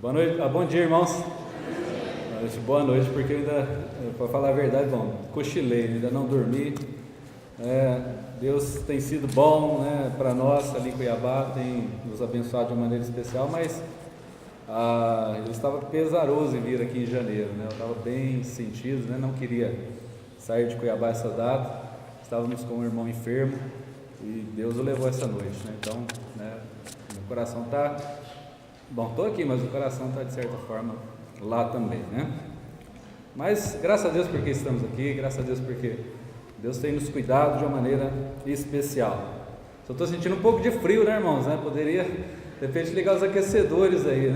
Boa noite, bom dia, irmãos. Boa noite, porque eu ainda, para falar a verdade, cochilei, ainda não dormi. Deus tem sido bom, para nós ali em Cuiabá, tem nos abençoado de uma maneira especial, mas eu estava pesaroso em vir aqui em janeiro, eu estava bem sentido, não queria sair de Cuiabá essa data, estávamos com um irmão enfermo e Deus o levou essa noite, então, meu coração está... estou aqui, mas o coração está de certa forma lá também, Mas graças a Deus porque estamos aqui, graças a Deus porque Deus tem nos cuidado de uma maneira especial. Só estou sentindo um pouco de frio, irmãos, Poderia, de repente, ligar os aquecedores aí,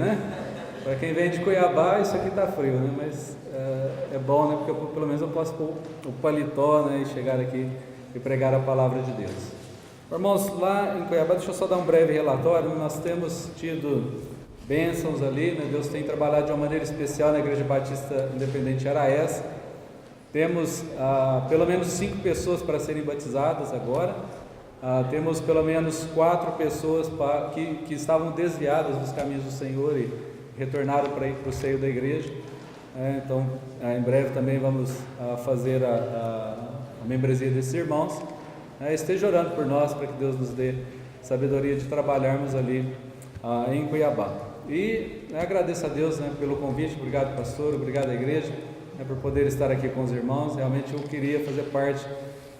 Para quem vem de Cuiabá, isso aqui está frio, Mas é bom, porque pelo menos eu posso pôr o paletó, e chegar aqui e pregar a palavra de Deus. Irmãos, lá em Cuiabá, deixa eu só dar um breve relatório. Nós temos tido bênçãos ali, Deus tem trabalhado de uma maneira especial na Igreja Batista Independente Araés. Temos pelo menos 5 pessoas para serem batizadas agora. Temos pelo menos 4 pessoas que estavam desviadas dos caminhos do Senhor e retornaram para o seio da igreja. Então, em breve também vamos fazer a membresia desses irmãos. Esteja orando por nós para que Deus nos dê sabedoria de trabalharmos ali em Cuiabá. E agradeço a Deus pelo convite. Obrigado, pastor, obrigado à igreja por poder estar aqui com os irmãos. Realmente eu queria fazer parte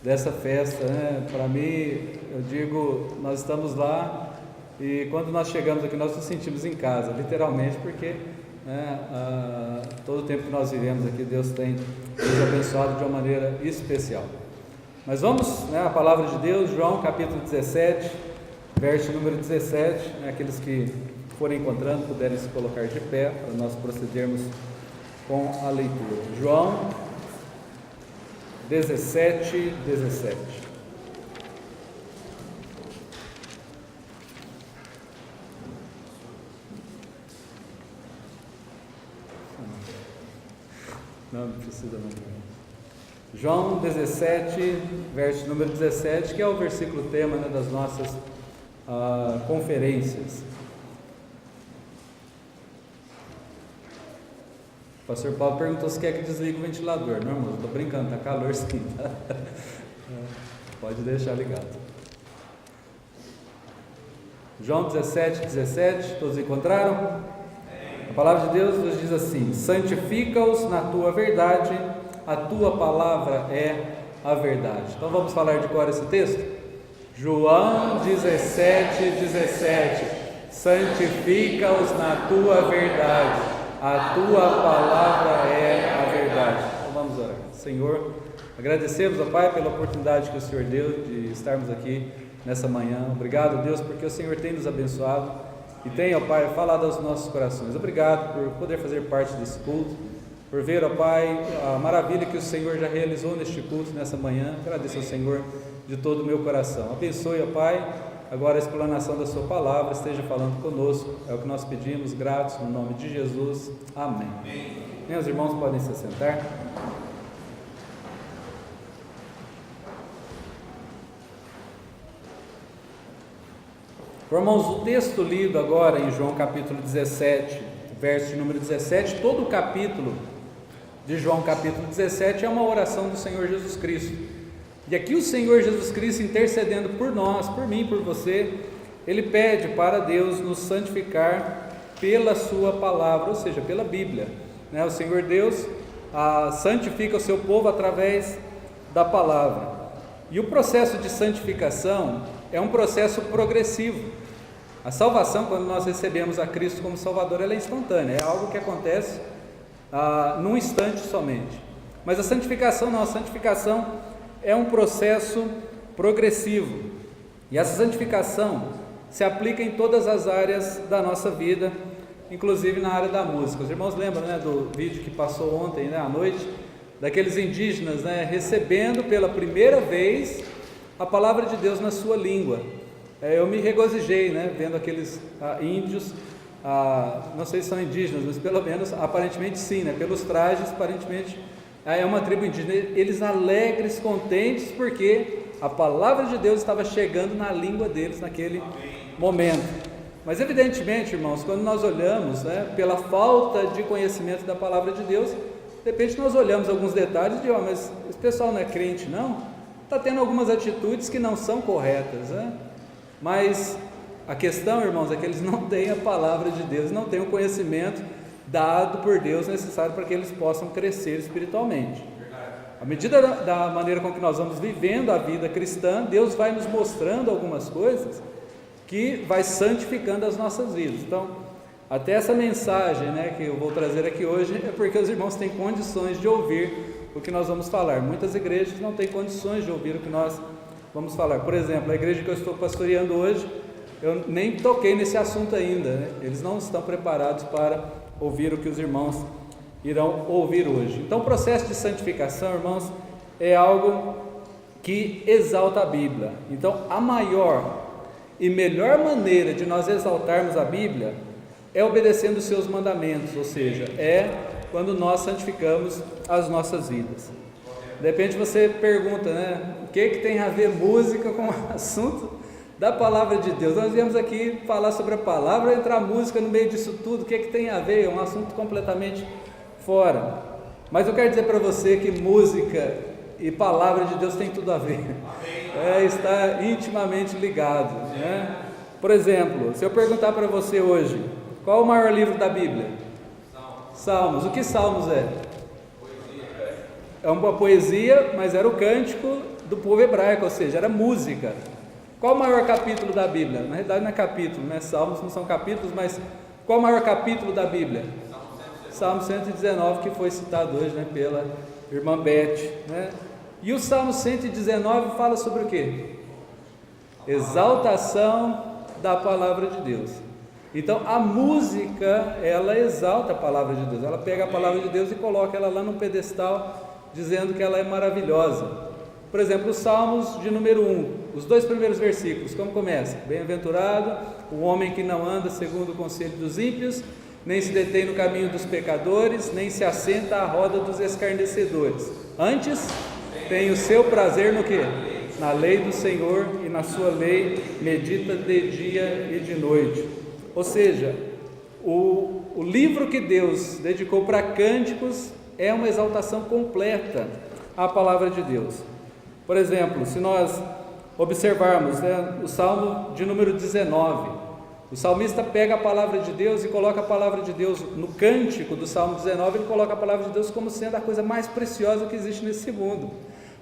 dessa festa, Para mim, eu digo, nós estamos lá e quando nós chegamos aqui nós nos sentimos em casa, literalmente, porque todo o tempo que nós vivemos aqui Deus tem nos abençoado de uma maneira especial. Mas vamos, a palavra de Deus, João capítulo 17, verso número 17, aqueles que forem encontrando puderem se colocar de pé para nós procedermos com a leitura. João 17. Não precisa não. João 17, verso número 17, que é o versículo tema das nossas conferências. O pastor Paulo perguntou se quer que desligue o ventilador. Não, irmão, estou brincando, está calor sim, tá? Pode deixar ligado. João 17, todos encontraram? A palavra de Deus nos diz assim: santifica-os na tua verdade, a tua palavra é a verdade. Então vamos falar de cor esse texto? João 17, santifica-os na tua verdade, a tua palavra é a verdade. Então vamos orar. Senhor, agradecemos, ó Pai, pela oportunidade que o Senhor deu de estarmos aqui nessa manhã. Obrigado, Deus, porque o Senhor tem nos abençoado e tem, ó Pai, falado aos nossos corações. Obrigado por poder fazer parte desse culto, por ver, ó Pai, a maravilha que o Senhor já realizou neste culto, nessa manhã. Agradeço ao Senhor de todo o meu coração. Abençoe, ó Pai, agora a explanação da sua palavra, esteja falando conosco, é o que nós pedimos, gratos, no nome de Jesus, amém. Meus irmãos podem se assentar. Irmãos, o texto lido agora em João capítulo 17, verso número 17, todo o capítulo de João capítulo 17 é uma oração do Senhor Jesus Cristo. E aqui o Senhor Jesus Cristo intercedendo por nós, por mim, por você, Ele pede para Deus nos santificar pela sua palavra, ou seja, pela Bíblia, O Senhor Deus santifica o seu povo através da palavra. E o processo de santificação é um processo progressivo. A salvação, quando nós recebemos a Cristo como Salvador, ela é instantânea, é algo que acontece num instante somente. Mas a santificação não, a santificação é um processo progressivo, e essa santificação se aplica em todas as áreas da nossa vida, inclusive na área da música. Os irmãos lembram do vídeo que passou ontem à noite, daqueles indígenas recebendo pela primeira vez a palavra de Deus na sua língua. Eu me regozijei vendo aqueles índios, não sei se são indígenas, mas pelo menos aparentemente sim, pelos trajes, aparentemente é uma tribo indígena, eles alegres, contentes, porque a palavra de Deus estava chegando na língua deles naquele momento. Mas evidentemente, irmãos, quando nós olhamos, né, pela falta de conhecimento da palavra de Deus, de repente nós olhamos alguns detalhes e mas esse pessoal não é crente não? Está tendo algumas atitudes que não são corretas, né? Mas a questão, irmãos, é que eles não têm a palavra de Deus, não têm o conhecimento dado por Deus necessário para que eles possam crescer espiritualmente. À medida da maneira com que nós vamos vivendo a vida cristã, Deus vai nos mostrando algumas coisas que vai santificando as nossas vidas. Então, até essa mensagem, né, que eu vou trazer aqui hoje é porque os irmãos têm condições de ouvir o que nós vamos falar. Muitas igrejas não têm condições de ouvir o que nós vamos falar. Por exemplo, a igreja que eu estou pastoreando hoje, eu nem toquei nesse assunto ainda, né? Eles não estão preparados para ouvir o que os irmãos irão ouvir hoje. Então, o processo de santificação, irmãos, é algo que exalta a Bíblia. Então, a maior e melhor maneira de nós exaltarmos a Bíblia é obedecendo os seus mandamentos, ou seja, é quando nós santificamos as nossas vidas. De repente você pergunta, né, o que tem a ver música com o assunto da palavra de Deus? Nós viemos aqui falar sobre a palavra, entrar música no meio disso tudo, o que tem a ver? É um assunto completamente fora. Mas eu quero dizer para você que música e palavra de Deus tem tudo a ver. Está intimamente ligado, né? Por exemplo, se eu perguntar para você hoje, qual o maior livro da Bíblia? Salmos. O que Salmos é? É uma poesia, mas era o cântico do povo hebraico, ou seja, era música. Qual o maior capítulo da Bíblia? Na realidade não é capítulo, né? Salmos não são capítulos, mas qual o maior capítulo da Bíblia? Salmo 119, que foi citado hoje, né, pela irmã Beth, né? E o Salmo 119 fala sobre o quê? Exaltação da palavra de Deus. Então a música, ela exalta a palavra de Deus, ela pega a palavra de Deus e coloca ela lá num pedestal, dizendo que ela é maravilhosa. Por exemplo, os Salmos de número 1, os 2 primeiros versículos, como começa? Bem-aventurado o homem que não anda segundo o conselho dos ímpios, nem se detém no caminho dos pecadores, nem se assenta à roda dos escarnecedores. Antes, tem o seu prazer no quê? Na lei do Senhor, e na sua lei medita de dia e de noite. Ou seja, o livro que Deus dedicou para cânticos é uma exaltação completa à palavra de Deus. Por exemplo, se nós observarmos, né, o Salmo de número 19, o salmista pega a palavra de Deus e coloca a palavra de Deus no cântico do Salmo 19, ele coloca a palavra de Deus como sendo a coisa mais preciosa que existe nesse mundo.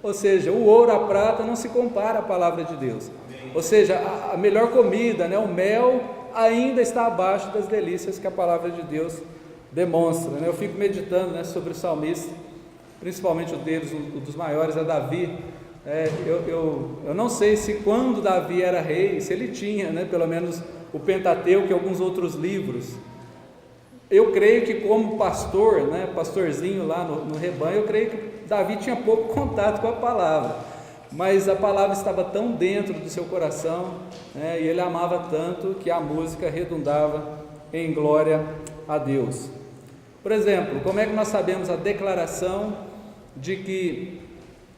Ou seja, o ouro, a prata não se compara à palavra de Deus. Ou seja, a melhor comida, né, o mel, ainda está abaixo das delícias que a palavra de Deus demonstra, né? Eu fico meditando, né, sobre o salmista, principalmente o deles, um dos maiores é Davi. Eu não sei se quando Davi era rei, se ele tinha, né, pelo menos o Pentateuco e alguns outros livros. Eu creio que como pastor, né, pastorzinho lá no rebanho, eu creio que Davi tinha pouco contato com a palavra, mas a palavra estava tão dentro do seu coração, né, e ele amava tanto que a música redundava em glória a Deus. Por exemplo, como é que nós sabemos a declaração de que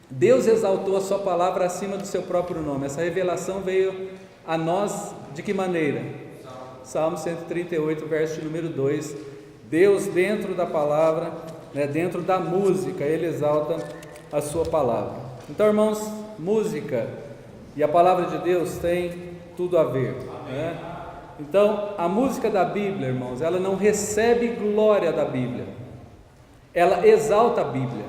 Deus exaltou a sua palavra acima do seu próprio nome? Essa revelação veio a nós de que maneira? Salmo 138, verso número 2. Deus, dentro da palavra, né, dentro da música, Ele exalta a sua palavra. Então, irmãos, música e a palavra de Deus tem tudo a ver, né? Então, a música da Bíblia, irmãos, ela não recebe glória da Bíblia, ela exalta a Bíblia.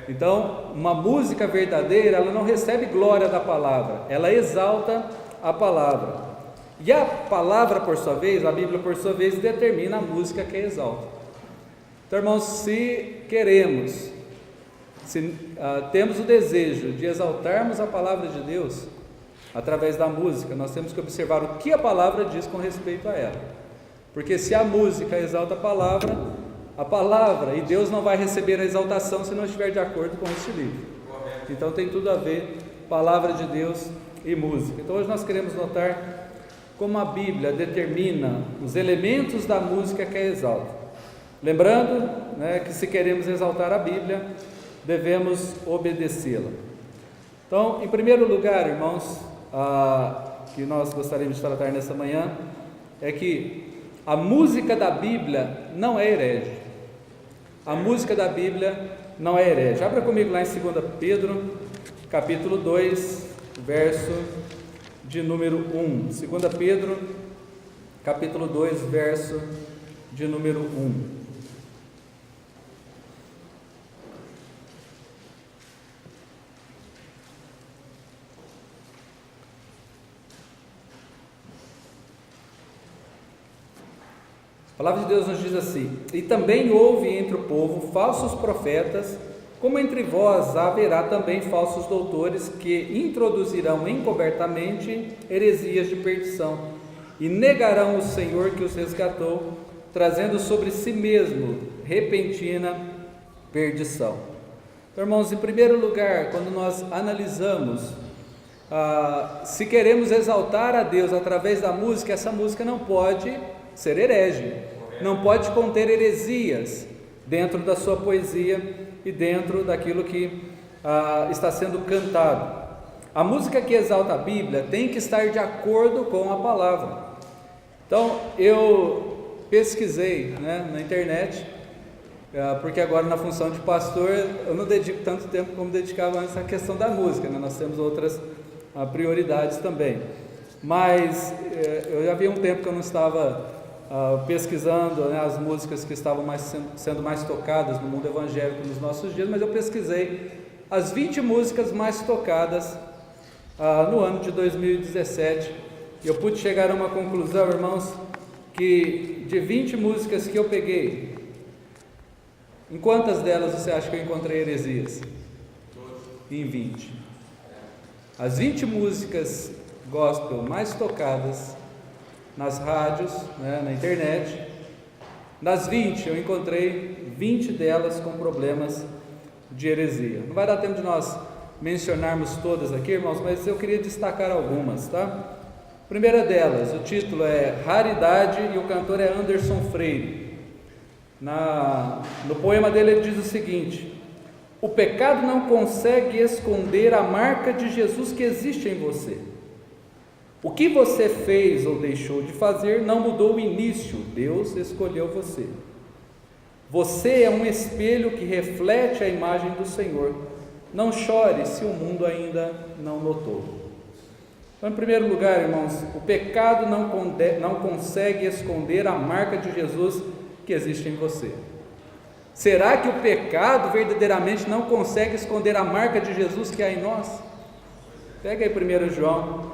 Então, uma música verdadeira, ela não recebe glória da palavra, ela exalta a palavra. E a palavra, por sua vez, a Bíblia, por sua vez, determina a música que exalta. Então, irmãos, se queremos, se temos o desejo de exaltarmos a palavra de Deus através da música, nós temos que observar o que a palavra diz com respeito a ela. Porque se a música exalta a palavra, e Deus não vai receber a exaltação se não estiver de acordo com este livro. Então tem tudo a ver, palavra de Deus e música. Então hoje nós queremos notar como a Bíblia determina os elementos da música que a exalta. Lembrando, né, que se queremos exaltar a Bíblia, devemos obedecê-la. Então, em primeiro lugar, irmãos, que nós gostaríamos de tratar nessa manhã, é que a música da Bíblia não é herege. A música da Bíblia não é herege. Abra comigo lá em 2 Pedro, capítulo 2, verso de número 1. 2 Pedro, capítulo 2, verso de número 1. A palavra de Deus nos diz assim: e também houve entre o povo falsos profetas, como entre vós haverá também falsos doutores, que introduzirão encobertamente heresias de perdição, e negarão o Senhor que os resgatou, trazendo sobre si mesmo repentina perdição. Então, irmãos, em primeiro lugar, quando nós analisamos se queremos exaltar a Deus através da música, essa música não pode ser herege, não pode conter heresias dentro da sua poesia e dentro daquilo que está sendo cantado. A música que exalta a Bíblia tem que estar de acordo com a palavra. Então eu pesquisei, na internet, porque agora na função de pastor eu não dedico tanto tempo como dedicava antes à questão da música, nós temos outras prioridades também, mas eu já havia um tempo que eu não estava pesquisando as músicas que estavam sendo mais tocadas no mundo evangélico nos nossos dias, mas eu pesquisei as 20 músicas mais tocadas no ano de 2017, e eu pude chegar a uma conclusão, irmãos, que de 20 músicas que eu peguei, em quantas delas você acha que eu encontrei heresias? Em 20. As 20 músicas gospel mais tocadas nas rádios, na internet, das 20 eu encontrei 20 delas com problemas de heresia. Não vai dar tempo de nós mencionarmos todas aqui, irmãos, mas eu queria destacar algumas, tá? A primeira delas, o título é Raridade e o cantor é Anderson Freire. No poema dele ele diz o seguinte: o pecado não consegue esconder a marca de Jesus que existe em você. O que você fez ou deixou de fazer não mudou o início, Deus escolheu você. Você é um espelho que reflete a imagem do Senhor. Não chore se o mundo ainda não notou. Então, em primeiro lugar, irmãos, o pecado não consegue esconder a marca de Jesus que existe em você. Será que o pecado verdadeiramente não consegue esconder a marca de Jesus que há em nós? Pega aí 1 João,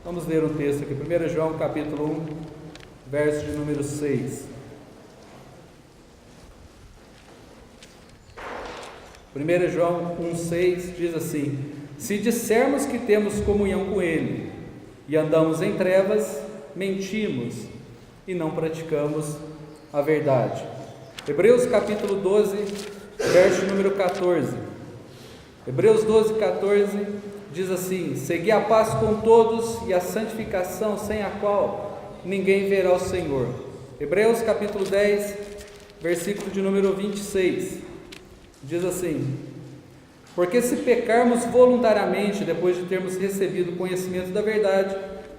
vamos ler um texto aqui, 1 João capítulo 1, verso de número 6. 1 João 1,6 diz assim: se dissermos que temos comunhão com Ele e andamos em trevas, mentimos e não praticamos a verdade. Hebreus capítulo 12, verso número 14. Hebreus 12, 14 diz assim: segui a paz com todos e a santificação, sem a qual ninguém verá o Senhor. Hebreus capítulo 10, versículo de número 26, diz assim: porque se pecarmos voluntariamente, depois de termos recebido o conhecimento da verdade,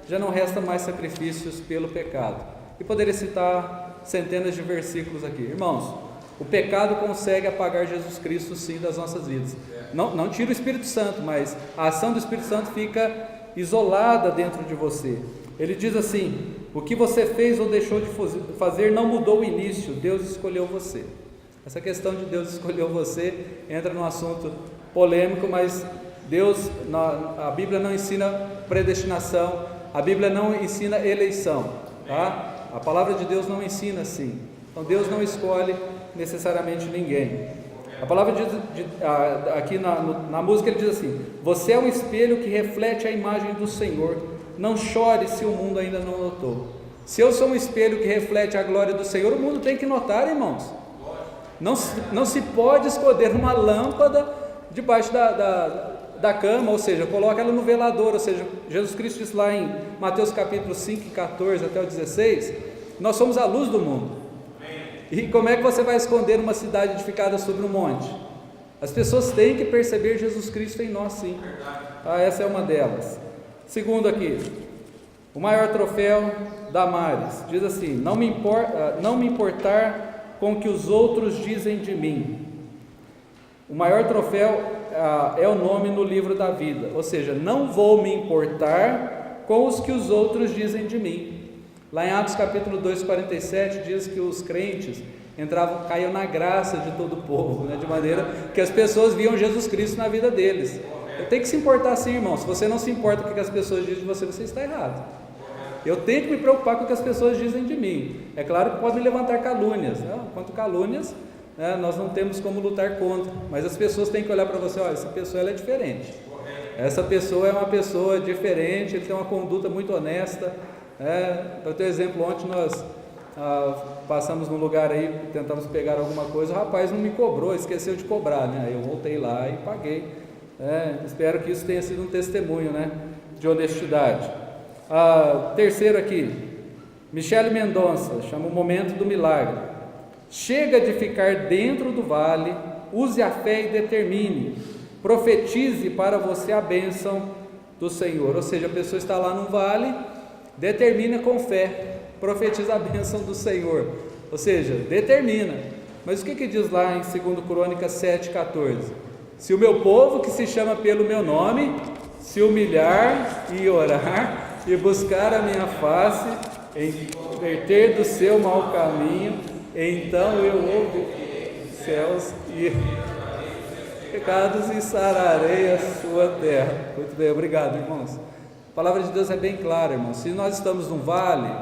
já não resta mais sacrifícios pelo pecado. E poderia citar centenas de versículos aqui. Irmãos, o pecado consegue apagar Jesus Cristo sim das nossas vidas. Não tira o Espírito Santo, mas a ação do Espírito Santo fica isolada dentro de você. Ele diz assim: o que você fez ou deixou de fazer não mudou o início, Deus escolheu você. Essa questão de Deus escolheu você entra num assunto polêmico, mas a Bíblia não ensina predestinação, a Bíblia não ensina eleição, tá? A palavra de Deus não ensina assim. Então Deus não escolhe necessariamente ninguém. A palavra aqui na música ele diz assim: você é um espelho que reflete a imagem do Senhor, não chore se o mundo ainda não notou. Se eu sou um espelho que reflete a glória do Senhor, o mundo tem que notar, irmãos. Não se pode esconder uma lâmpada debaixo da cama, ou seja, coloca ela no velador, ou seja, Jesus Cristo diz lá em Mateus capítulo 5, 14 até o 16, nós somos a luz do mundo. E como é que você vai esconder uma cidade edificada sobre um monte? As pessoas têm que perceber Jesus Cristo em nós sim. Essa é uma delas. Segundo aqui, O maior troféu, Damares, diz assim: não me importar com o que os outros dizem de mim. O maior troféu é o nome no livro da vida, ou seja, não vou me importar com os que os outros dizem de mim. Lá em Atos capítulo 2, 47, diz que os crentes caíam na graça de todo o povo, né? De maneira que as pessoas viam Jesus Cristo na vida deles. Eu tenho que se importar sim, irmão. Se você não se importa com o que as pessoas dizem de você, você está errado. Eu tenho que me preocupar com o que as pessoas dizem de mim. É claro que podem levantar calúnias, né? Quanto calúnias, né, nós não temos como lutar contra, mas as pessoas têm que olhar para você: olha, essa pessoa ela é diferente, essa pessoa é uma pessoa diferente, ele tem uma conduta muito honesta. Para ter exemplo, ontem nós passamos num lugar aí, tentamos pegar alguma coisa, o rapaz não me cobrou, esqueceu de cobrar, né? Aí eu voltei lá e paguei. Espero que isso tenha sido um testemunho, né, de honestidade. Terceiro aqui, Michele Mendonça, chama o momento do milagre. Chega de ficar dentro do vale, use a fé e determine, profetize para você a bênção do Senhor. Ou seja, a pessoa está lá no vale, determina com fé, profetiza a bênção do Senhor, ou seja, determina. Mas o que diz lá em 2 Crônicas 7,14? Se o meu povo, que se chama pelo meu nome, se humilhar e orar e buscar a minha face, em converter do seu mau caminho, então eu ouvirei os céus e pecados e sararei a sua terra. Muito bem, obrigado, irmãos. A palavra de Deus é bem clara, irmãos. Se nós estamos num vale,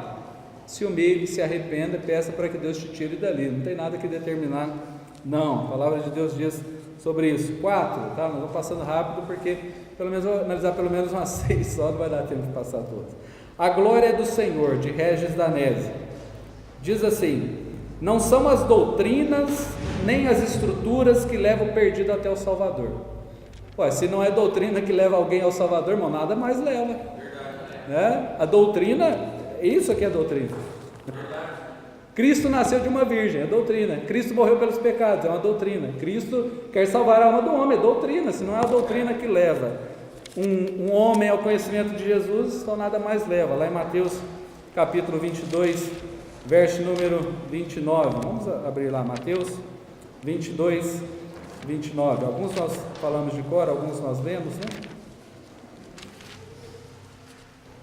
se humilhe, se arrependa, peça para que Deus te tire dali. Não tem nada que determinar, não. A palavra de Deus diz sobre isso. 4, tá? Nós vamos passando rápido porque pelo menos vou analisar pelo menos umas 6 só, não vai dar tempo de passar todas. A glória é do Senhor, de Regis Danese. Diz assim: não são as doutrinas nem as estruturas que levam o perdido até o Salvador. Se não é doutrina que leva alguém ao Salvador, irmão, nada mais leva. A doutrina, isso aqui é doutrina. Cristo nasceu de uma virgem, é doutrina. Cristo morreu pelos pecados, é uma doutrina. Cristo quer salvar a alma do homem, é doutrina. Se não é a doutrina que leva um homem ao conhecimento de Jesus, então nada mais leva. Lá em Mateus capítulo 22, verso número 29, vamos abrir lá, Mateus 22, 29, alguns nós falamos de cor, alguns nós lemos, né?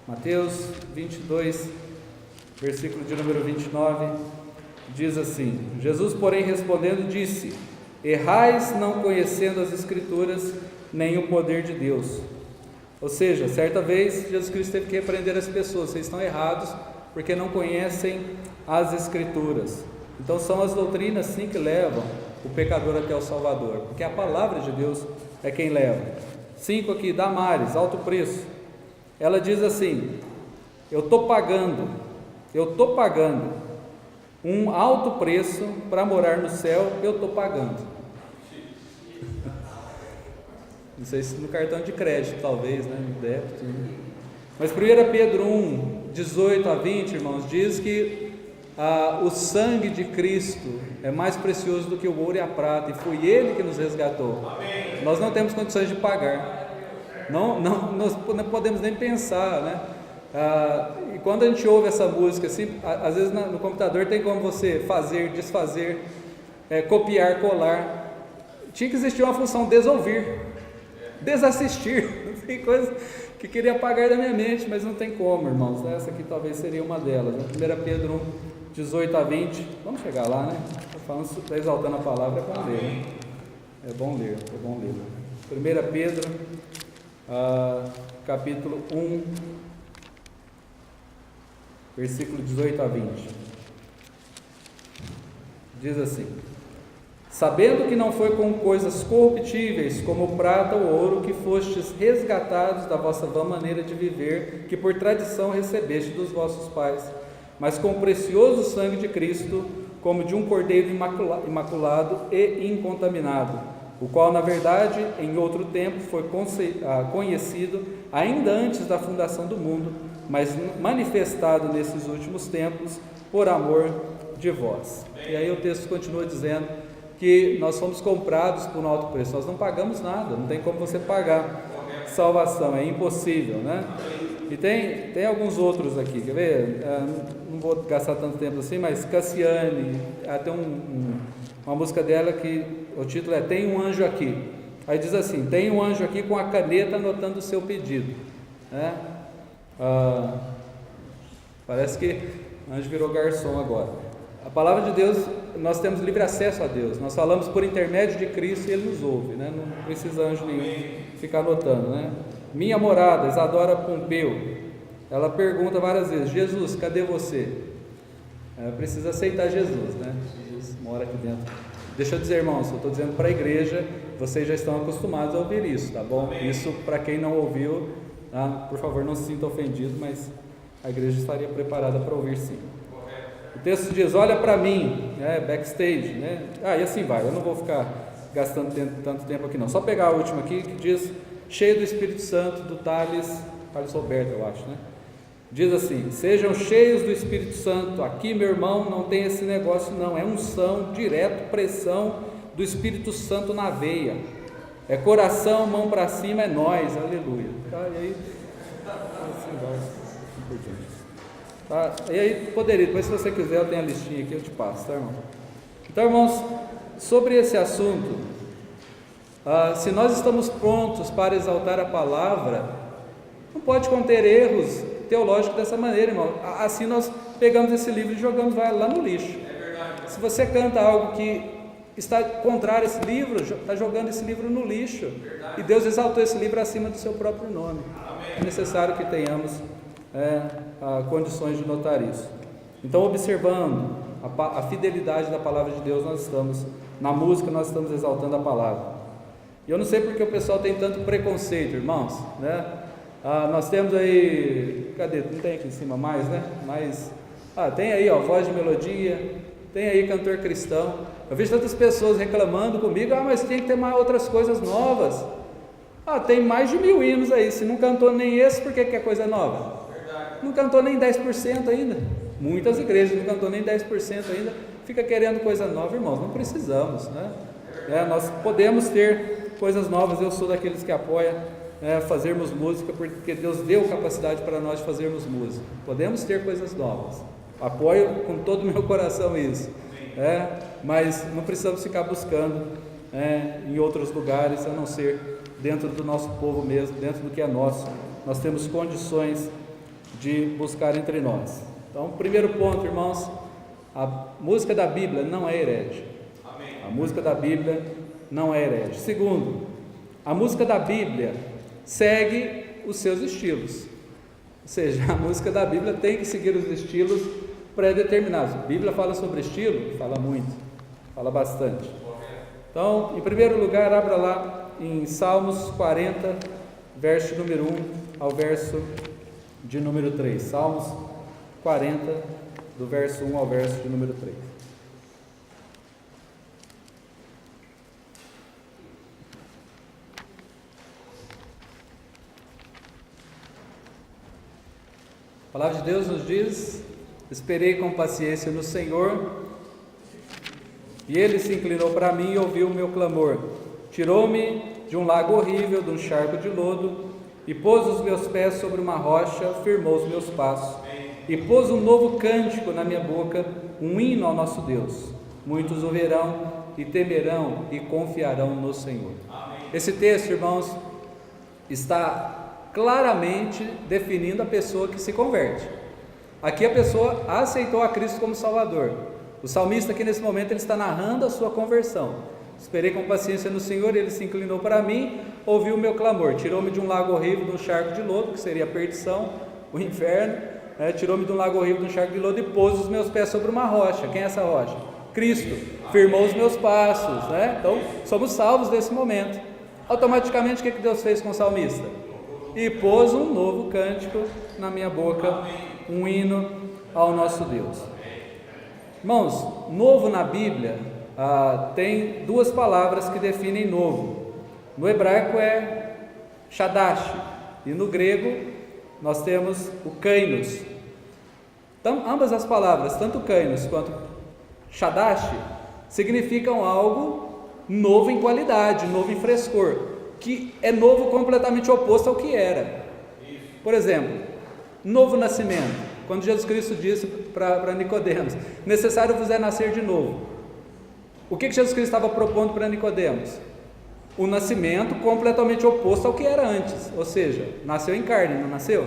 Mateus 22, versículo de número 29, diz assim: Jesus, porém, respondendo, disse: errais não conhecendo as Escrituras, nem o poder de Deus. Ou seja, certa vez Jesus Cristo teve que repreender as pessoas: vocês estão errados porque não conhecem as Escrituras. Então são as doutrinas sim que levam o pecador até o Salvador, porque a palavra de Deus é quem leva. 5 aqui, Damares, alto preço. Ela diz assim: eu estou pagando um alto preço para morar no céu, eu estou pagando. Não sei se no cartão de crédito, talvez, né? No débito. Mas 1 Pedro 1, 18 a 20, irmãos, diz que o sangue de Cristo é mais precioso do que o ouro e a prata, e foi Ele que nos resgatou. Amém. Nós não temos condições de pagar, nós não podemos nem pensar, né? E quando a gente ouve essa música, assim, às vezes no computador tem como você fazer, desfazer, copiar, colar. Tinha que existir uma função desouvir, desassistir. Tem coisa que queria apagar da minha mente, mas não tem como, irmãos. Essa aqui talvez seria uma delas. 1 Pedro 1, 18 a 20. Vamos chegar lá, né? Está exaltando a palavra, é bom ler, né? É bom ler. 1 Pedro, capítulo 1, versículo 18 a 20. Diz assim: sabendo que não foi com coisas corruptíveis, como o prata ou ouro, que fostes resgatados da vossa vã maneira de viver, que por tradição recebeste dos vossos pais, mas com o precioso sangue de Cristo, como de um cordeiro imaculado e incontaminado, o qual na verdade em outro tempo foi conhecido ainda antes da fundação do mundo, mas manifestado nesses últimos tempos por amor de vós. E aí o texto continua dizendo que nós fomos comprados por um alto preço. Nós não pagamos nada, não tem como você pagar salvação, é impossível, né? E tem alguns outros aqui, quer ver? Não vou gastar tanto tempo assim, mas Cassiane, tem uma música dela que o título é Tem um Anjo Aqui. Aí diz assim: tem um anjo aqui com a caneta anotando o seu pedido, né? Parece que o anjo virou garçom agora. A palavra de Deus, nós temos livre acesso a Deus, nós falamos por intermédio de Cristo e Ele nos ouve, né? Não precisa anjo nenhum ficar anotando, né? Minha morada, Isadora Pompeu, ela pergunta várias vezes: Jesus, cadê você? Precisa aceitar Jesus, né? Jesus mora aqui dentro. Deixa eu dizer, irmãos, eu estou dizendo para a igreja, vocês já estão acostumados a ouvir isso, tá bom? Isso para quem não ouviu, por favor, não se sinta ofendido, mas a igreja estaria preparada para ouvir sim. O texto diz: olha para mim, backstage, né? E assim vai, eu não vou ficar gastando tanto tempo aqui não, só pegar a última aqui que diz: cheio do Espírito Santo, do Thales Roberto, eu acho, né? Diz assim: sejam cheios do Espírito Santo. Aqui, meu irmão, não tem esse negócio não, é unção, direto, pressão do Espírito Santo na veia, é coração, mão para cima, é nós, aleluia. E aí, assim vai, e aí poderia, depois se você quiser eu tenho a listinha aqui, eu te passo, tá, irmão? Então, irmãos, sobre esse assunto, se nós estamos prontos para exaltar a palavra, não pode conter erros teológicos dessa maneira, irmão. Assim nós pegamos esse livro e jogamos lá no lixo. Se você canta algo que está contrário a esse livro, está jogando esse livro no lixo. E Deus exaltou esse livro acima do seu próprio nome. É necessário que tenhamos condições de notar isso. Então, observando a fidelidade da palavra de Deus, nós estamos, na música, nós estamos exaltando a palavra. E eu não sei porque o pessoal tem tanto preconceito, irmãos, né? Nós temos aí, cadê? Não tem aqui em cima mais, né? Mas, tem aí, voz de melodia, tem aí cantor cristão. Eu vejo tantas pessoas reclamando comigo: mas tem que ter mais outras coisas novas. Tem mais de 1000 hinos aí, se não cantou nem esse, por que é coisa nova? Verdade. Não cantou nem 10% ainda. Muitas igrejas não cantou nem 10% ainda, fica querendo coisa nova, irmãos. Não precisamos, né? Nós podemos ter coisas novas. Eu sou daqueles que apoiam fazermos música, porque Deus deu capacidade para nós fazermos música. Podemos ter coisas novas, apoio com todo o meu coração isso, mas não precisamos ficar buscando em outros lugares, a não ser dentro do nosso povo mesmo, dentro do que é nosso. Nós temos condições de buscar entre nós. Então, primeiro ponto, irmãos: a música da Bíblia não é herege. A música da Bíblia não é herege. Segundo, a música da Bíblia segue os seus estilos, ou seja, a música da Bíblia tem que seguir os estilos pré-determinados. A Bíblia fala sobre estilo? Fala muito, fala bastante. Então, em primeiro lugar, abra lá em Salmos 40, verso número 1 ao verso de número 3. Salmos 40, do verso 1 ao verso de número 3. A palavra de Deus nos diz: esperei com paciência no Senhor, e Ele se inclinou para mim e ouviu o meu clamor. Tirou-me de um lago horrível, de um charco de lodo, e pôs os meus pés sobre uma rocha, firmou os meus passos, e pôs um novo cântico na minha boca, um hino ao nosso Deus. Muitos o verão e temerão e confiarão no Senhor. Esse texto, irmãos, está claramente definindo a pessoa que se converte. Aqui a pessoa aceitou a Cristo como Salvador. O salmista aqui nesse momento ele está narrando a sua conversão. Esperei com paciência no Senhor, Ele se inclinou para mim, ouviu o meu clamor, tirou-me de um lago horrível, de um charco de lodo, que seria a perdição, o inferno, tirou-me de um lago horrível, de um charco de lodo, e pôs os meus pés sobre uma rocha. Quem é essa rocha? Cristo. Firmou os meus passos, Então somos salvos nesse momento. Automaticamente o que Deus fez com o salmista? E pôs um novo cântico na minha boca, um hino ao nosso Deus. Irmãos, novo na Bíblia tem duas palavras que definem novo. No hebraico é Shadash, e no grego nós temos o kainos. Então, ambas as palavras, tanto kainos quanto Shadash, significam algo novo em qualidade, novo em frescor, que é novo completamente oposto ao que era. Por exemplo, Novo nascimento, quando Jesus Cristo disse para Nicodemos, necessário vos é nascer de novo. O que Jesus Cristo estava propondo para Nicodemos? O nascimento completamente oposto ao que era antes, ou seja, nasceu em carne, não nasceu?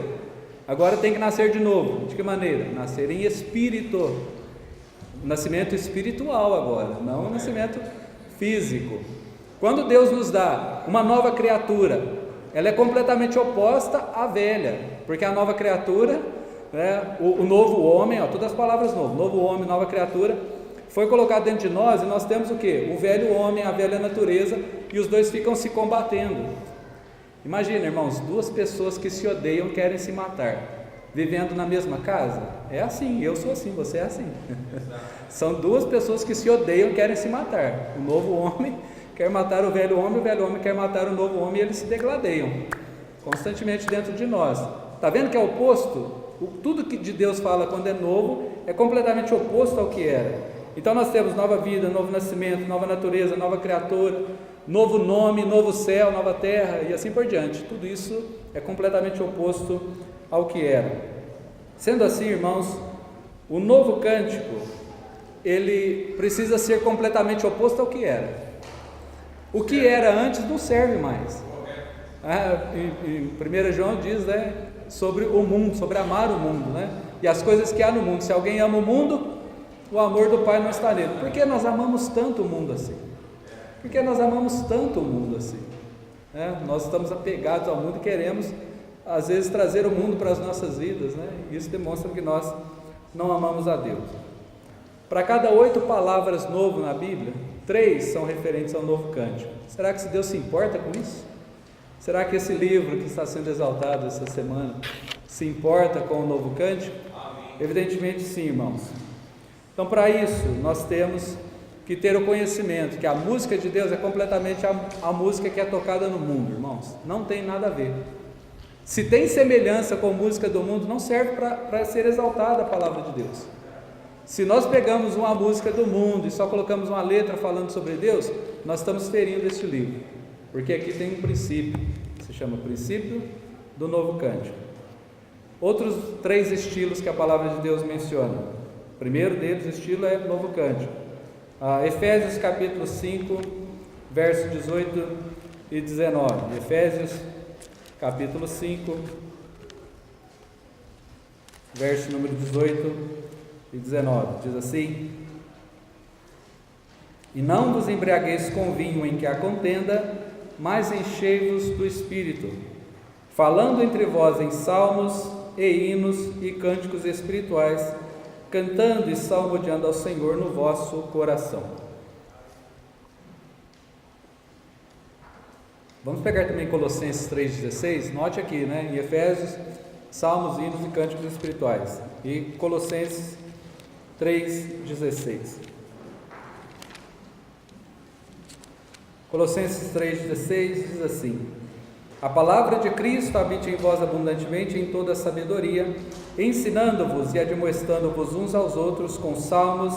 Agora tem que nascer de novo. De que maneira? Nascer em espírito. Nascimento espiritual agora, não o nascimento físico. Quando Deus nos dá uma nova criatura, ela é completamente oposta à velha, porque a nova criatura, né, o novo homem, todas as palavras novas, novo homem, nova criatura, foi colocado dentro de nós, e nós temos o quê? O velho homem, a velha natureza, e os dois ficam se combatendo. Imagina, irmãos, duas pessoas que se odeiam querem se matar, vivendo na mesma casa. É assim, eu sou assim, você é assim. São duas pessoas que se odeiam e querem se matar. O novo homem quer matar o velho homem quer matar o novo homem, e eles se degladeiam constantemente dentro de nós. Está vendo que é oposto? Tudo que de Deus fala quando é novo é completamente oposto ao que era. Então nós temos nova vida, novo nascimento, nova natureza, nova criatura, novo nome, novo céu, nova terra e assim por diante. Tudo isso é completamente oposto ao que era. Sendo assim, irmãos, o novo cântico, ele precisa ser completamente oposto ao que era. O que era antes não serve mais. Em 1 João diz, né, sobre o mundo, sobre amar o mundo, né, e as coisas que há no mundo. Se alguém ama o mundo, o amor do Pai não está nele. Por que nós amamos tanto o mundo assim? Por que nós amamos tanto o mundo assim? Nós estamos apegados ao mundo e queremos, às vezes, trazer o mundo para as nossas vidas, né? Isso demonstra que nós não amamos a Deus. Para cada 8 palavras novo na Bíblia, 3 são referentes ao novo cântico. Será que Deus se importa com isso? Será que esse livro que está sendo exaltado essa semana se importa com o novo cântico? Evidentemente sim, irmãos. Então, para isso, nós temos que ter o conhecimento que a música de Deus é completamente a música que é tocada no mundo, irmãos. Não tem nada a ver. Se tem semelhança com a música do mundo, não serve para ser exaltada a palavra de Deus. Se nós pegamos uma música do mundo e só colocamos uma letra falando sobre Deus, nós estamos ferindo este livro, porque aqui tem um princípio, que se chama princípio do novo cântico. Outros 3 estilos que a palavra de Deus menciona. O primeiro deles, estilo, é novo cântico. Efésios capítulo 5, versos 18 e 19. Efésios capítulo 5, verso número 18 e 19. Diz assim: E não vos embriagueis com vinho em que há contenda, mas enchei-vos do Espírito, falando entre vós em salmos e hinos e cânticos espirituais, cantando e salmodiando ao Senhor no vosso coração. Vamos pegar também Colossenses 3,16, note aqui, né, em Efésios, salmos, hinos e cânticos espirituais, e Colossenses 3,16. Colossenses 3,16 diz assim: A palavra de Cristo habite em vós abundantemente em toda a sabedoria, ensinando-vos e admoestando-vos uns aos outros com salmos,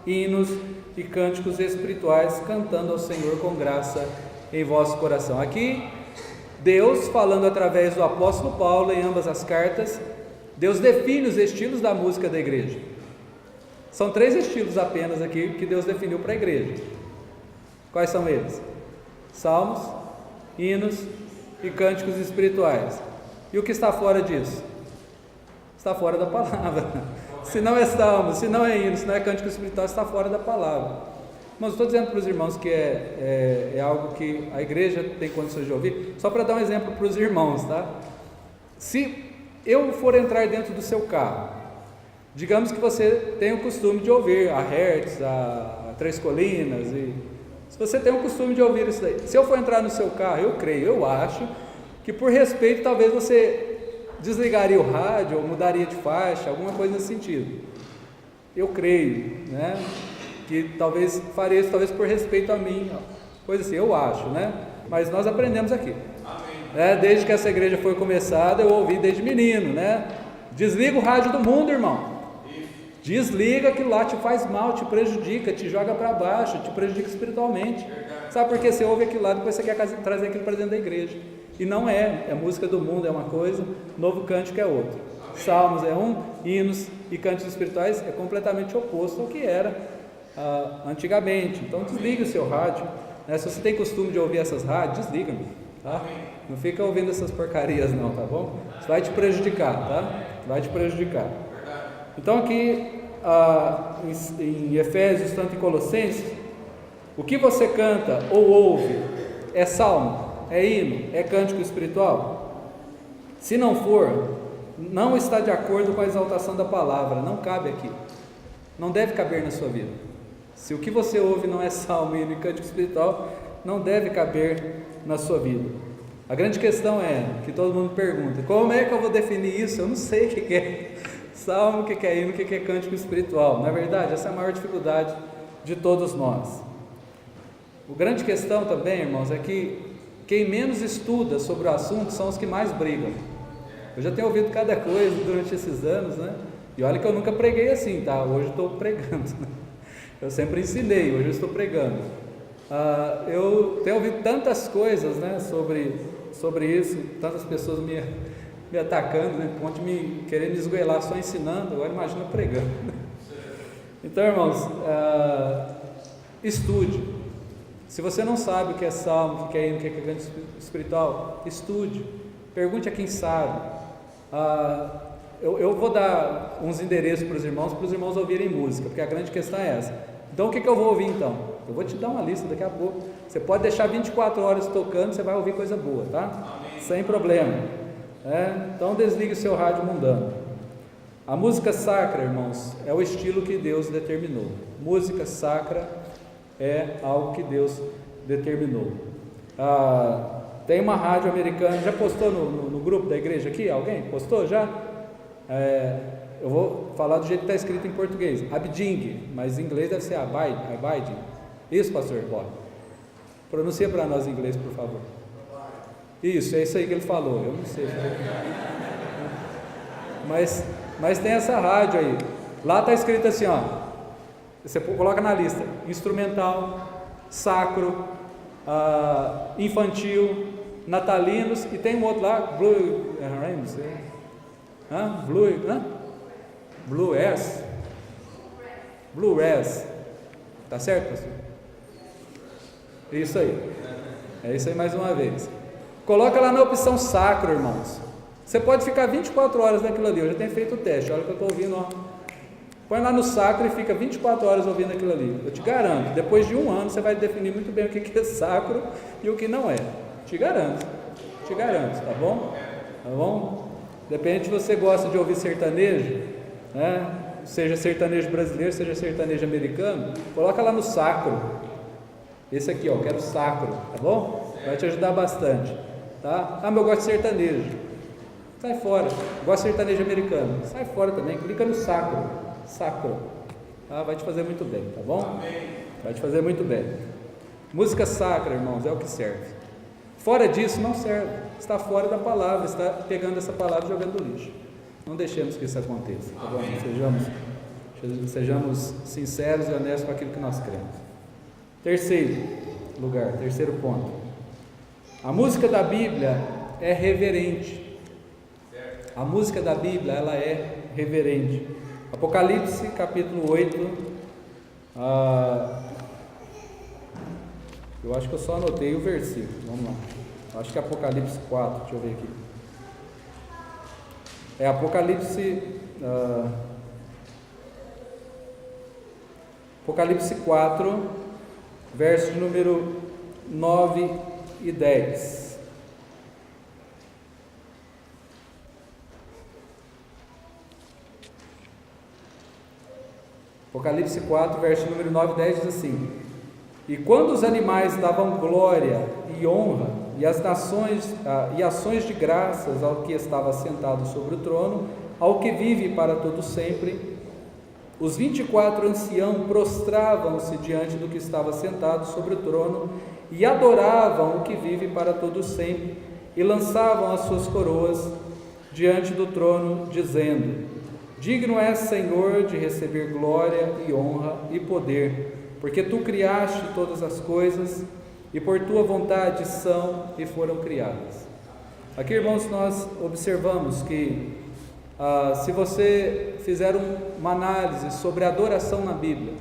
hinos e cânticos espirituais, cantando ao Senhor com graça em vosso coração. Aqui, Deus, falando através do apóstolo Paulo em ambas as cartas, Deus define os estilos da música da igreja. São 3 estilos apenas aqui que Deus definiu para a igreja. Quais são eles? Salmos, hinos e cânticos espirituais. E o que está fora disso? Está fora da palavra. Se não é salmo, se não é hino, se não é cântico espiritual, está fora da palavra. Mas estou dizendo para os irmãos que é algo que a igreja tem condições de ouvir, só para dar um exemplo para os irmãos, tá? Se eu for entrar dentro do seu carro, digamos que você tem o costume de ouvir a Hertz, a Três Colinas, e se você tem o costume de ouvir isso daí, se eu for entrar no seu carro, eu acho que por respeito talvez você desligaria o rádio, ou mudaria de faixa, alguma coisa nesse sentido. Eu creio, né, que talvez faria isso, talvez por respeito a mim, coisa assim, eu acho, né, mas nós aprendemos aqui. Desde que essa igreja foi começada, eu ouvi desde menino, né, desliga o rádio do mundo, irmão. Desliga, aquilo lá te faz mal, te prejudica, te joga para baixo, te prejudica espiritualmente. Sabe por que você ouve aquilo lá, depois você quer trazer aquilo para dentro da igreja? E não é música do mundo, é uma coisa, novo cântico é outro. salmos é um, hinos e cânticos espirituais é completamente oposto ao que era antigamente. Então desliga o seu rádio, né? Se você tem costume de ouvir essas rádios, desliga, tá? Não fica ouvindo essas porcarias não, tá bom? Isso vai te prejudicar, tá? Vai te prejudicar. Então aqui em Efésios, tanto em Colossenses, o que você canta ou ouve é salmo, é hino, é cântico espiritual? Se não for, não está de acordo com a exaltação da palavra, não cabe aqui, não deve caber na sua vida. Se o que você ouve não é salmo, hino e cântico espiritual, não deve caber na sua vida. A grande questão é, que todo mundo pergunta, como é que eu vou definir isso? Eu não sei o que é salmo, o que é hino, o que é cântico espiritual. Na verdade, essa é a maior dificuldade de todos nós. A grande questão também, irmãos, é que quem menos estuda sobre o assunto são os que mais brigam. Eu já tenho ouvido cada coisa durante esses anos, né? E olha que eu nunca preguei assim, tá? Hoje eu estou pregando. Eu sempre ensinei, hoje eu estou pregando. Eu tenho ouvido tantas coisas, né, sobre isso, tantas pessoas me atacando, né, ponto de me querendo esgoelar só ensinando, agora imagina pregando. Então, irmãos, estude. Se você não sabe o que é salmo, o que é hino, o que é cântico espiritual, estude, pergunte a quem sabe. Eu vou dar uns endereços para os irmãos ouvirem música, porque a grande questão é essa. Então o que eu vou ouvir então? Eu vou te dar uma lista daqui a pouco. Você pode deixar 24 horas tocando, você vai ouvir coisa boa, tá? Amém. Sem problema. Então desligue o seu rádio mundano. A música sacra, irmãos, é o estilo que Deus determinou. Música sacra é algo que Deus determinou. Tem uma rádio americana, já postou no grupo da igreja aqui? Alguém postou já? Eu vou falar do jeito que está escrito em português, Abiding, mas em inglês deve ser Abiding. Isso, pastor? Pode. Pronuncia para nós em inglês, por favor. Isso, é isso aí que ele falou, eu não sei. Mas tem essa rádio aí. Lá está escrito assim, ó. Você coloca na lista: instrumental, sacro, infantil, natalinos, e tem um outro lá, Bluegrass. Tá certo, pastor? Isso aí. É isso aí mais uma vez. Coloca lá na opção sacro, irmãos. Você pode ficar 24 horas naquilo ali. Eu já tenho feito o teste. Olha o que eu estou ouvindo, ó. Põe lá no sacro e fica 24 horas ouvindo aquilo ali. Eu te garanto, depois de um ano você vai definir muito bem o que é sacro e o que não é. Te garanto, tá bom? Tá bom? Depende se você gosta de ouvir sertanejo, né? Seja sertanejo brasileiro, seja sertanejo americano, coloca lá no sacro. Esse aqui, ó, quero sacro, tá bom? Vai te ajudar bastante, tá? Mas eu gosto de sertanejo. Sai fora. Gosto de sertanejo americano. Sai fora também, clica no sacro. Tá? Vai te fazer muito bem, tá bom? Vai te fazer muito bem. Música sacra, irmãos, é o que serve. Fora disso não serve. Está fora da palavra, está pegando essa palavra e jogando no lixo. Não deixemos que isso aconteça, tá bom? Sejamos sinceros e honestos com aquilo que nós cremos. Terceiro ponto. A música da Bíblia é reverente. A música da Bíblia, ela é reverente. Apocalipse capítulo 8, eu acho que eu só anotei o versículo, vamos lá, acho que é Apocalipse 4, deixa eu ver aqui, Apocalipse 4, verso de número 9 e 10. Apocalipse 4, verso número 9 e 10 diz assim: e quando os animais davam glória e honra e as nações e ações de graças ao que estava sentado sobre o trono, ao que vive para todo sempre, os 24 anciãos prostravam-se diante do que estava sentado sobre o trono e adoravam o que vive para todo sempre e lançavam as suas coroas diante do trono, dizendo: digno és, Senhor, de receber glória e honra e poder, porque tu criaste todas as coisas e por tua vontade são e foram criadas. Aqui, irmãos, nós observamos que Se você fizer uma análise sobre adoração na Bíblia,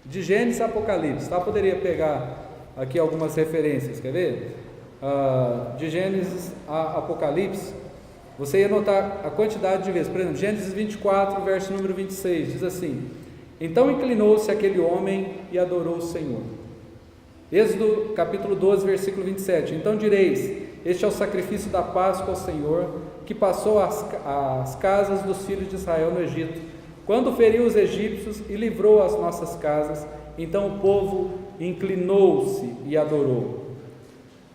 de Gênesis a Apocalipse, tá? Poderia pegar aqui algumas referências, quer ver? De Gênesis a Apocalipse, você ia notar a quantidade de vezes. Por exemplo, Gênesis 24, verso número 26, diz assim: então inclinou-se aquele homem e adorou o Senhor. Êxodo capítulo 12, versículo 27, então direis: este é o sacrifício da Páscoa ao Senhor, que passou as casas dos filhos de Israel no Egito, quando feriu os egípcios e livrou as nossas casas. Então o povo inclinou-se e adorou.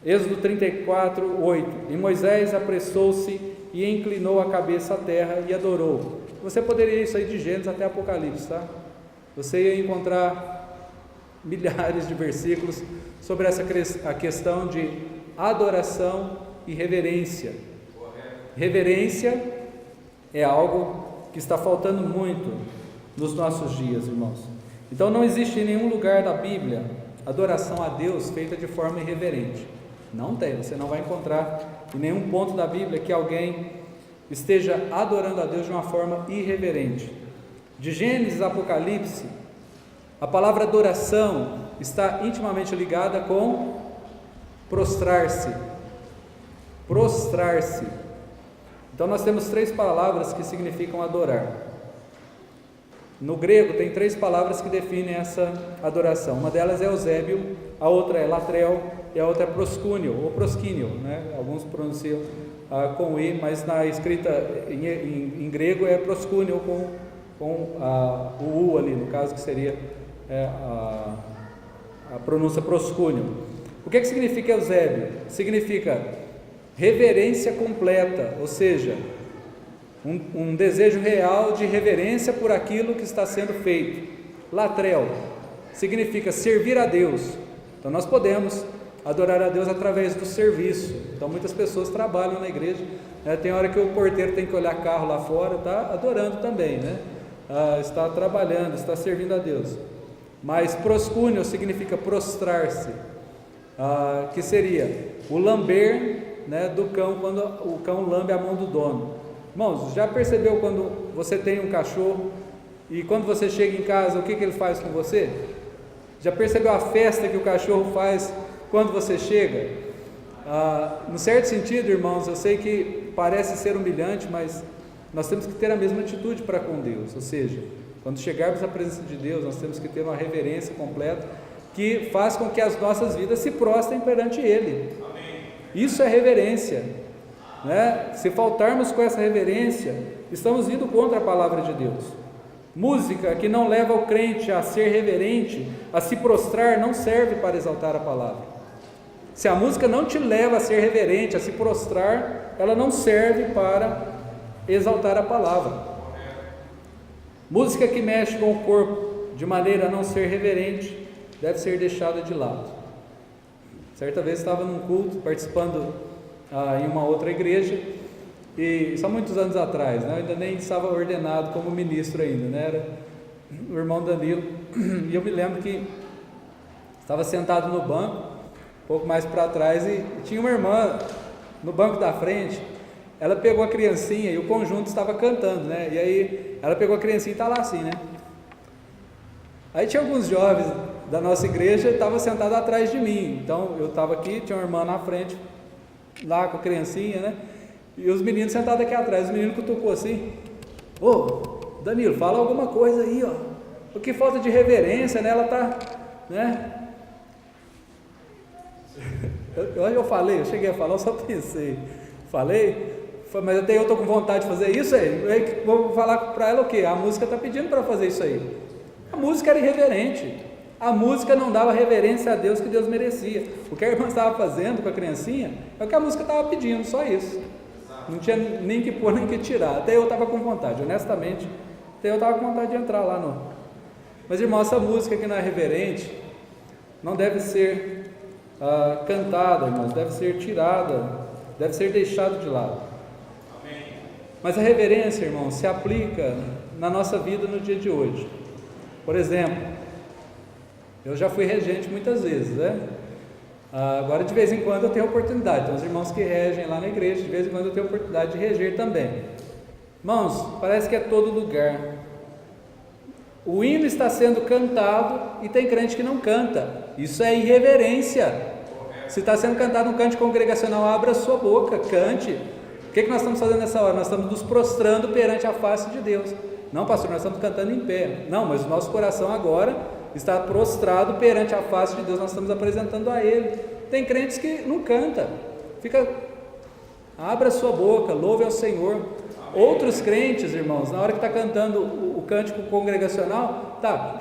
Êxodo 34, 8, e Moisés apressou-se e inclinou a cabeça à terra e adorou. Você poderia ir isso aí de Gênesis até Apocalipse, tá? Você ia encontrar milhares de versículos sobre a questão de adoração e reverência. Reverência é algo que está faltando muito nos nossos dias, irmãos. Então não existe em nenhum lugar da Bíblia adoração a Deus feita de forma irreverente. Não tem, você não vai encontrar em nenhum ponto da Bíblia que alguém esteja adorando a Deus de uma forma irreverente. De Gênesis a Apocalipse, a palavra adoração está intimamente ligada com prostrar-se. Prostrar-se. Então nós temos 3 palavras que significam adorar. No grego tem 3 palavras que definem essa adoração. Uma delas é eusébio, a outra é latreu e a outra é proskúnio ou proskínio, né? Alguns pronunciam com i, mas na escrita em grego é proskúnio com o u ali, no caso que seria a pronúncia proskúnio. O que significa eusébio? Significa reverência completa, ou seja, um desejo real de reverência por aquilo que está sendo feito. Latreu significa servir a Deus. Então nós podemos adorar a Deus através do serviço. Então muitas pessoas trabalham na igreja, né? Tem hora que o porteiro tem que olhar carro lá fora, está adorando também, né? Está trabalhando, está servindo a Deus. Mas proskúnio significa prostrar-se, que seria o lamber, né, do cão, quando o cão lambe a mão do dono. Irmãos, já percebeu quando você tem um cachorro e quando você chega em casa, o que ele faz com você? Já percebeu a festa que o cachorro faz quando você chega? No certo sentido, irmãos, eu sei que parece ser humilhante, mas nós temos que ter a mesma atitude para com Deus. Ou seja, quando chegarmos à presença de Deus, nós temos que ter uma reverência completa que faz com que as nossas vidas se prostrem perante Ele. Isso é reverência, né? Se faltarmos com essa reverência, estamos indo contra a palavra de Deus. Música que não leva o crente a ser reverente, a se prostrar, não serve para exaltar a palavra. Se a música não te leva a ser reverente, a se prostrar, ela não serve para exaltar a palavra. Música que mexe com o corpo de maneira a não ser reverente, deve ser deixada de lado. Certa vez estava num culto, participando em uma outra igreja, e só muitos anos atrás, né? Eu ainda nem estava ordenado como ministro ainda, né? Era o irmão Danilo, e eu me lembro que estava sentado no banco, um pouco mais para trás, e tinha uma irmã no banco da frente. Ela pegou a criancinha e o conjunto estava cantando, né? E aí ela pegou a criancinha e está lá assim, né? Aí tinha alguns jovens da nossa igreja que estavam sentados atrás de mim. Então eu estava aqui, tinha uma irmã na frente, lá com a criancinha, né? E os meninos sentados aqui atrás. O menino cutucou assim: ô, Danilo, fala alguma coisa aí, ó. Porque falta de reverência, né? Ela tá, né? Eu cheguei a falar, eu só pensei. Falei, mas até eu estou com vontade de fazer isso aí. Vou falar para ela o quê? A música está pedindo para fazer isso aí. A música era irreverente. A música não dava reverência a Deus que Deus merecia. O que a irmã estava fazendo com a criancinha é o que a música estava pedindo, só isso. Não tinha nem que pôr, nem que tirar. Até eu estava com vontade, honestamente. Até eu estava com vontade de entrar lá no... Mas, irmão, essa música que não é reverente não deve ser cantada, irmãos. Deve ser tirada, deve ser deixada de lado. Mas a reverência, irmão, se aplica na nossa vida no dia de hoje. Por exemplo, eu já fui regente muitas vezes, né? Agora de vez em quando eu tenho oportunidade. Tem os irmãos que regem lá na igreja, de vez em quando eu tenho oportunidade de reger também. Irmãos, parece que é todo lugar. O hino está sendo cantado e tem crente que não canta. Isso é irreverência. Se está sendo cantado um cântico congregacional, abra a sua boca, cante. O que nós estamos fazendo nessa hora? Nós estamos nos prostrando perante a face de Deus. Não, pastor, nós estamos cantando em pé. Não, mas o nosso coração agora está prostrado perante a face de Deus. Nós estamos apresentando a Ele. Tem crentes que não canta. Abra a sua boca, louve ao Senhor. Outros crentes, irmãos, na hora que está cantando o cântico congregacional, está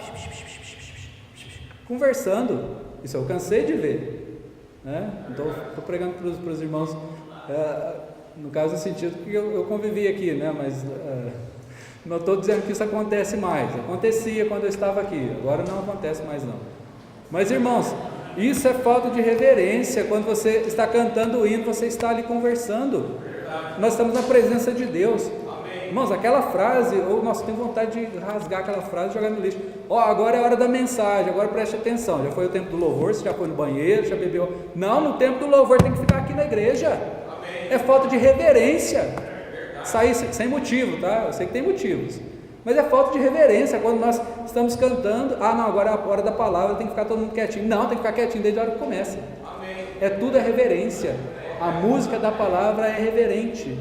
conversando. Isso eu cansei de ver. Então, estou pregando para os irmãos, no caso, no sentido que eu convivi aqui, mas não estou dizendo que isso acontece mais. Acontecia quando eu estava aqui, agora não acontece mais não. Mas, irmãos, isso é falta de reverência. Quando você está cantando o hino, você está ali conversando. Nós estamos na presença de Deus. Irmãos, aquela frase, nossa, tenho vontade de rasgar aquela frase e jogar no lixo. Agora é a hora da mensagem, agora preste atenção. Já foi o tempo do louvor, você já foi no banheiro, já bebeu. Não, no tempo do louvor tem que ficar aqui na igreja. É falta de reverência. Sair sem motivo, tá? Eu sei que tem motivos. Mas é falta de reverência quando nós estamos cantando. Não, agora é a hora da palavra, tem que ficar todo mundo quietinho. Não, tem que ficar quietinho desde a hora que começa. Tudo é reverência. A música da palavra é reverente.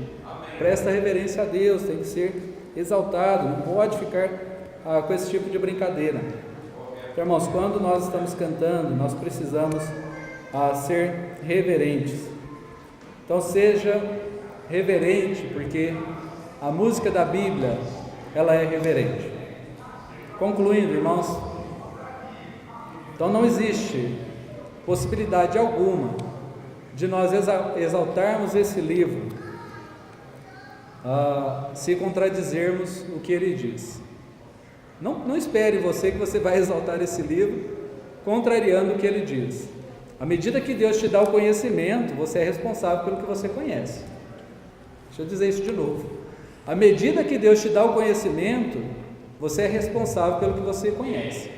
Presta reverência a Deus, tem que ser exaltado, não pode ficar com esse tipo de brincadeira. Então, irmãos, quando nós estamos cantando, nós precisamos ser reverentes. Então seja reverente, porque a música da Bíblia, ela é reverente. Concluindo, irmãos, então não existe possibilidade alguma de nós exaltarmos esse livro se contradizermos o que ele diz. Não espere você que você vai exaltar esse livro contrariando o que ele diz. À medida que Deus te dá o conhecimento, você é responsável pelo que você conhece. Deixa eu dizer isso de novo. À medida que Deus te dá o conhecimento, você é responsável pelo que você conhece.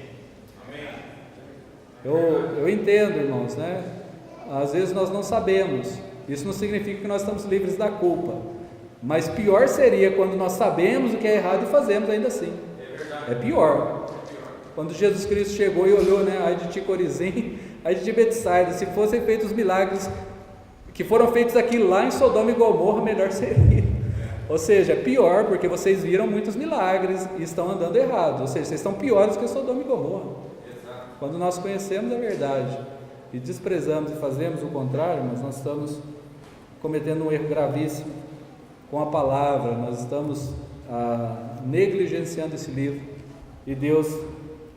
Eu entendo, irmãos, às vezes nós não sabemos. Isso não significa que nós estamos livres da culpa. Mas pior seria quando nós sabemos o que é errado e fazemos ainda assim. É pior. Quando Jesus Cristo chegou e olhou, ai de ti Corizim, ai de ti Betsaida, se fossem feitos os milagres que foram feitos aqui lá em Sodoma e Gomorra, melhor seria. Ou seja, pior, porque vocês viram muitos milagres e estão andando errado. Ou seja, vocês estão piores que Sodoma e Gomorra. Quando nós conhecemos a verdade e desprezamos e fazemos o contrário, mas nós estamos cometendo um erro gravíssimo com a palavra. Nós estamos negligenciando esse livro e Deus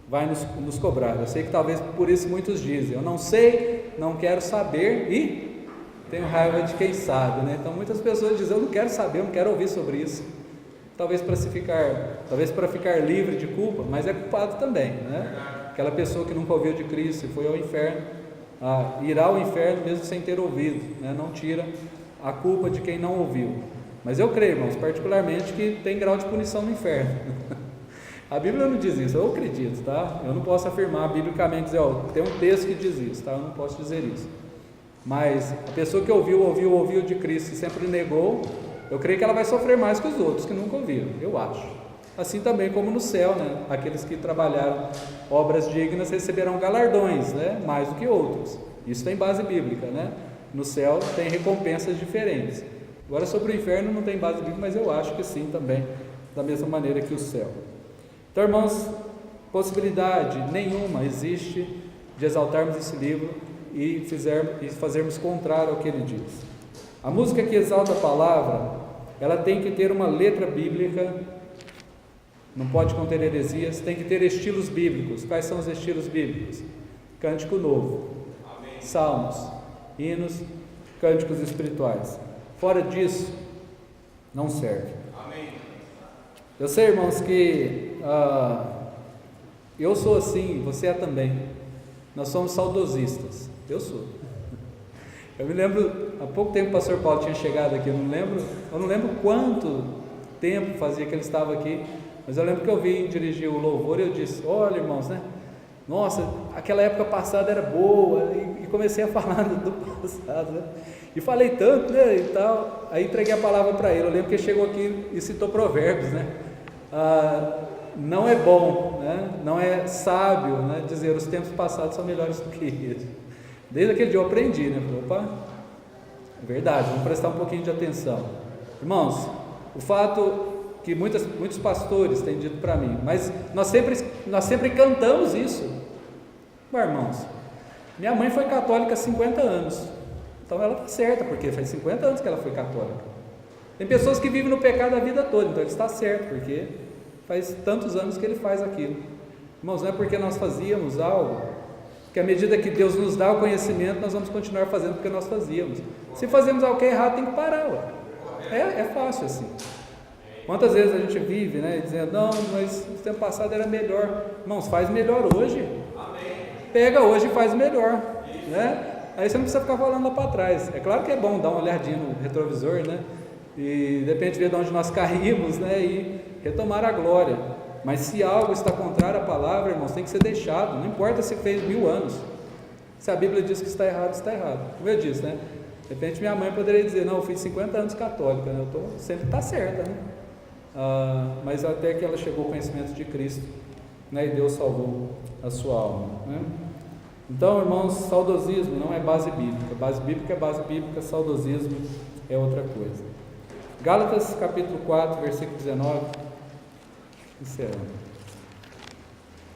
vai nos cobrar. Eu sei que talvez por isso muitos dizem: eu não sei, não quero saber e tenho raiva de quem sabe, Então muitas pessoas dizem: eu não quero saber, eu não quero ouvir sobre isso. Talvez para ficar livre de culpa, mas é culpado também, Aquela pessoa que nunca ouviu de Cristo e foi ao inferno, irá ao inferno mesmo sem ter ouvido, Não tira a culpa de quem não ouviu. Mas eu creio, irmãos, particularmente, que tem grau de punição no inferno. A Bíblia não diz isso, eu acredito, tá? Eu não posso afirmar biblicamente, dizer, tem um texto que diz isso, tá? Eu não posso dizer isso. Mas a pessoa que ouviu de Cristo e sempre negou, eu creio que ela vai sofrer mais que os outros que nunca ouviram, eu acho. Assim também como no céu, Aqueles que trabalharam obras dignas receberão galardões, Mais do que outros. Isso tem base bíblica, No céu tem recompensas diferentes. Agora sobre o inferno não tem base bíblica, mas eu acho que sim também, da mesma maneira que o céu. Então, irmãos, possibilidade nenhuma existe de exaltarmos esse livro e fazermos contrário ao que ele diz. A música que exalta a palavra, ela tem que ter uma letra bíblica, não pode conter heresias, tem que ter estilos bíblicos. Quais são os estilos bíblicos? Cântico novo, salmos, hinos, cânticos espirituais. Fora disso, não serve. Eu sei, irmãos, que eu sou assim, você é também. Nós somos saudosistas. Eu sou. Eu me lembro, há pouco tempo o pastor Paulo tinha chegado aqui, eu não lembro quanto tempo fazia que ele estava aqui, mas eu lembro que eu vim dirigir o louvor e eu disse: olha, irmãos, nossa, aquela época passada era boa, e e comecei a falar do passado, né? E falei tanto, né, e tal, aí entreguei a palavra para ele. Eu lembro que ele chegou aqui e citou Provérbios, né? Não é bom, né? Não é sábio, né, dizer os tempos passados são melhores do que eles. Desde aquele dia eu aprendi, né? Falei, opa, é verdade, vamos prestar um pouquinho de atenção. Irmãos, o fato que muitos pastores têm dito para mim, mas nós sempre cantamos isso. Mas, irmãos, minha mãe foi católica há 50 anos, então ela está certa, porque faz 50 anos que ela foi católica. Tem pessoas que vivem no pecado a vida toda, então ele está certo, porque faz tantos anos que ele faz aquilo. Irmãos, não é porque nós fazíamos algo, que à medida que Deus nos dá o conhecimento, nós vamos continuar fazendo porque nós fazíamos. Se fazemos algo que é errado, tem que parar, ué. É fácil assim. Quantas vezes a gente vive, né, dizendo, não, mas o tempo passado era melhor. Irmãos, faz melhor hoje. Pega hoje e faz melhor, né? Aí você não precisa ficar falando lá para trás. É claro que é bom dar uma olhadinha no retrovisor, né? E de repente ver de onde nós caímos, né? E retomar a glória. Mas se algo está contrário à palavra, irmãos, tem que ser deixado. Não importa se fez 1000 anos. Se a Bíblia diz que está errado, está errado. Como eu disse, né? De repente minha mãe poderia dizer, não, eu fiz 50 anos católica, né? Sempre está certa, né? Mas até que ela chegou ao conhecimento de Cristo, né? E Deus salvou a sua alma, né? Então, irmãos, saudosismo não é base bíblica. Base bíblica é base bíblica, saudosismo é outra coisa. Gálatas capítulo 4, versículo 19. Encerrando.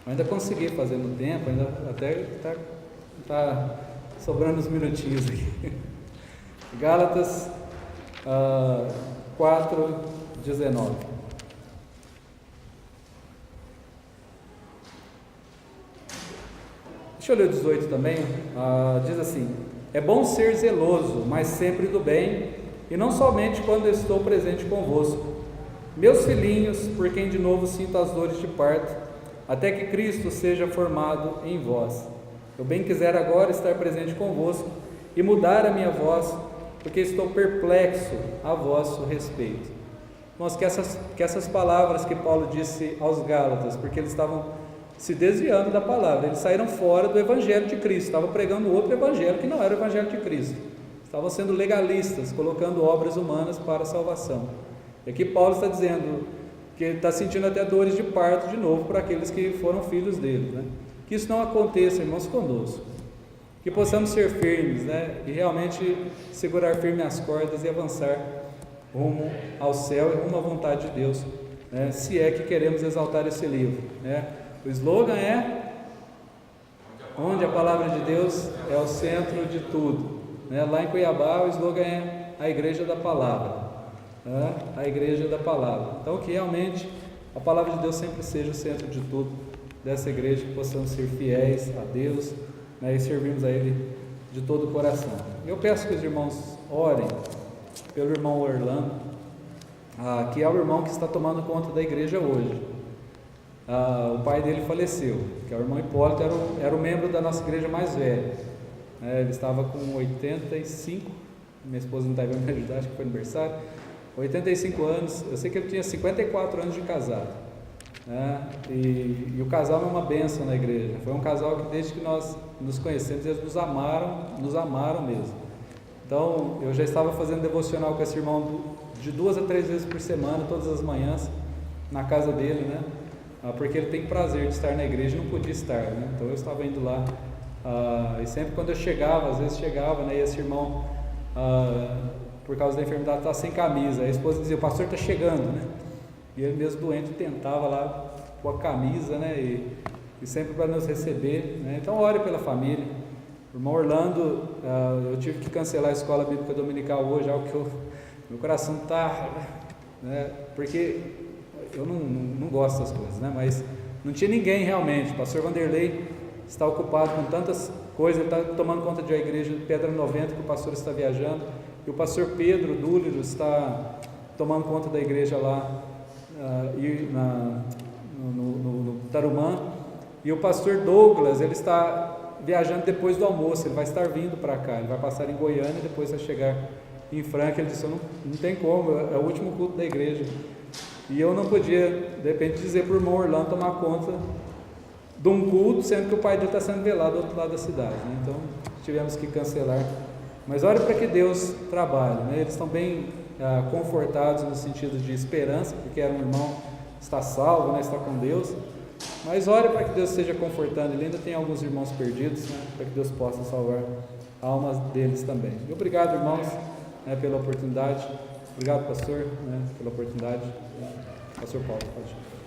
Ainda consegui fazer no tempo, ainda até está sobrando uns minutinhos aqui. Gálatas 4, 19. Deixa eu ler o 18 também. Diz assim: é bom ser zeloso, mas sempre do bem, e não somente quando estou presente convosco. Meus filhinhos, por quem de novo sinto as dores de parto, até que Cristo seja formado em vós. Eu bem quiser agora estar presente convosco e mudar a minha voz, porque estou perplexo a vosso respeito. Irmãos, que essas palavras que Paulo disse aos Gálatas, porque eles estavam se desviando da palavra, eles saíram fora do evangelho de Cristo, estavam pregando outro evangelho que não era o evangelho de Cristo, estavam sendo legalistas, colocando obras humanas para a salvação. E aqui Paulo está dizendo que ele está sentindo até dores de parto de novo para aqueles que foram filhos dele, né? Que isso não aconteça, irmãos, conosco, que possamos ser firmes, né? E realmente segurar firme as cordas e avançar rumo ao céu e rumo à vontade de Deus, né? Se é que queremos exaltar esse livro, né? O slogan é: onde a palavra de Deus é o centro de tudo, né? Lá em Cuiabá o slogan é a igreja da palavra, né? A igreja da palavra. Então que realmente a palavra de Deus sempre seja o centro de tudo dessa igreja, que possamos ser fiéis a Deus, né? E servirmos a Ele de todo o coração. Eu peço que os irmãos orem pelo irmão Orlando, que é o irmão que está tomando conta da igreja hoje. O pai dele faleceu, que é o irmão Hipólito, era o membro da nossa igreja mais velha, né? Ele estava com 85, minha esposa não está vendo me ajudar, acho que foi aniversário, 85 anos, eu sei que ele tinha 54 anos de casado, né? E o casal é uma bênção na igreja, foi um casal que desde que nós nos conhecemos, eles nos amaram mesmo. Então, eu já estava fazendo devocional com esse irmão de 2 a 3 vezes por semana, todas as manhãs, na casa dele, né? Porque ele tem prazer de estar na igreja e não podia estar, né? Então eu estava indo lá, e sempre quando eu chegava, às vezes chegava, né? E esse irmão, por causa da enfermidade, estava sem camisa. Aí a esposa dizia: o pastor está chegando, né? E ele mesmo doente tentava lá com a camisa, né? E sempre para nos receber, né? Então ore pela família. O irmão Orlando, eu tive que cancelar a escola bíblica dominical hoje, algo que meu coração está, né? Porque eu não gosto dessas coisas, né? Mas não tinha ninguém realmente. O pastor Vanderlei está ocupado com tantas coisas, ele está tomando conta de uma igreja de Pedra 90, que o pastor está viajando, e o pastor Pedro Dúlio está tomando conta da igreja lá no Tarumã, e o pastor Douglas, ele está viajando depois do almoço, ele vai estar vindo para cá, ele vai passar em Goiânia e depois vai chegar em Franca. Ele disse: não tem como, é o último culto da igreja. E eu não podia, de repente, dizer para o irmão Orlando tomar conta de um culto, sendo que o pai dele está sendo velado do outro lado da cidade, né? Então tivemos que cancelar. Mas ore para que Deus trabalhe, né? Eles estão bem confortados no sentido de esperança, porque era um irmão que está salvo, né? Está com Deus. Mas ore para que Deus esteja confortando. Ele ainda tem alguns irmãos perdidos, né? Para que Deus possa salvar a alma deles também. E obrigado, irmãos, né, pela oportunidade. Obrigado, pastor, né, pela oportunidade. Pastor Paulo, pode ir.